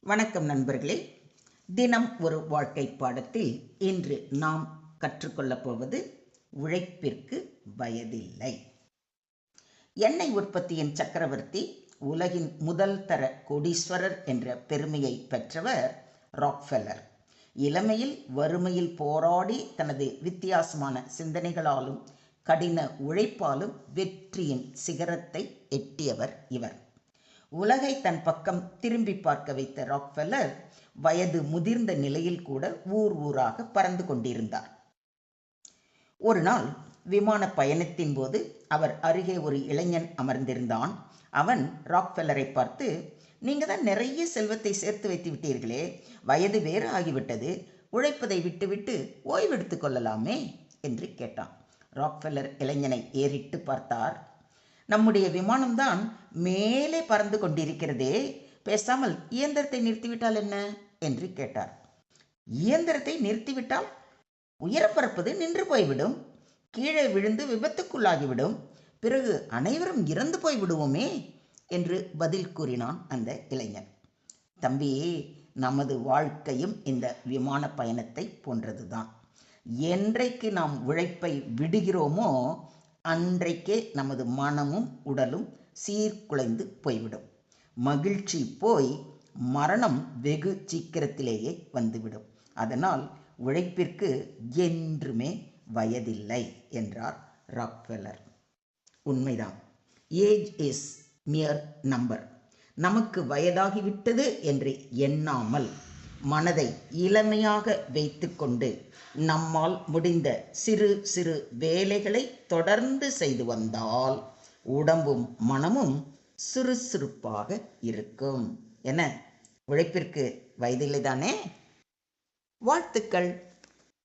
வணக்கம் நண்பர்களே. தினம் ஒரு வாழ்க்கை பாடத்தில் இன்று நாம் கற்றுக்கொள்ளப் போவது உழைப்பிற்கு வயதில்லை. எண்ணெய் உற்பத்தியின் சக்கரவர்த்தி, உலகின் முதல் தர கோடீஸ்வரர் என்ற பெருமையை பெற்றவர் ராக்ஃபெல்லர். இளமையில் வறுமையில் போராடி தனது வித்தியாசமான சிந்தனைகளாலும் கடின உழைப்பாலும் வெற்றியின் சிகரத்தை எட்டியவர் இவர். உலகை தன் பக்கம் திரும்பி பார்க்க வைத்த ராக்ஃபெல்லர் வயது முதிர்ந்த நிலையில் கூட ஊர் ஊராக பறந்து கொண்டிருந்தார். ஒரு நாள் விமான பயணத்தின் போது அவர் அருகே ஒரு இளைஞன் அமர்ந்திருந்தான். அவன் ராக்ஃபெல்லரை பார்த்து, "நீங்க தான் நிறைய செல்வத்தை சேர்த்து வைத்து விட்டீர்களே, வயது வேறு ஆகிவிட்டது, உழைப்பதை விட்டுவிட்டு ஓய்வெடுத்து கொள்ளலாமே" என்று கேட்டான். ராக்ஃபெல்லர் இளைஞனை ஏறிட்டு பார்த்தார். "நம்முடைய விமானம்தான் மேலே பறந்து கொண்டிருக்கிறதே, பேசாமல் இயந்திரத்தை நிறுத்திவிட்டால் என்ன?" என்று கேட்டார். "இயந்திரத்தை நிறுத்திவிட்டால் உயர பறப்பது நின்று போய்விடும், கீழே விழுந்து விபத்துக்குள்ளாகிவிடும், பிறகு அனைவரும் இறந்து போய்விடுவோமே" என்று பதில் கூறினான் அந்த இளைஞன். "தம்பி, நமது வாழ்க்கையும் இந்த விமான பயணத்தை போன்றதுதான். என்றைக்கு நாம் உழைப்பை விடுகிறோமோ அன்றைக்கே நமது மனமும் உடலும் சீர்குலைந்து போய்விடும். மகிழ்ச்சி போய் மரணம் வெகு சீக்கிரத்திலேயே வந்துவிடும். அதனால் உழைப்பிற்கு என்றுமே வயதில்லை" என்றார் ராக்ஃபெல்லர். உண்மைதான். Age is மியர் number. நமக்கு வயதாகிவிட்டது என்று எண்ணாமல் மனதை இளமையாக வைத்துக்கொண்டு நம்மால் முடிந்த சிறு சிறு வேலைகளை தொடர்ந்து செய்து வந்தால் உடம்பும் மனமும் சுறுசுறுப்பாக இருக்கும். என உழைப்பிற்கு வயதில்லை தானே? வாழ்த்துக்கள்.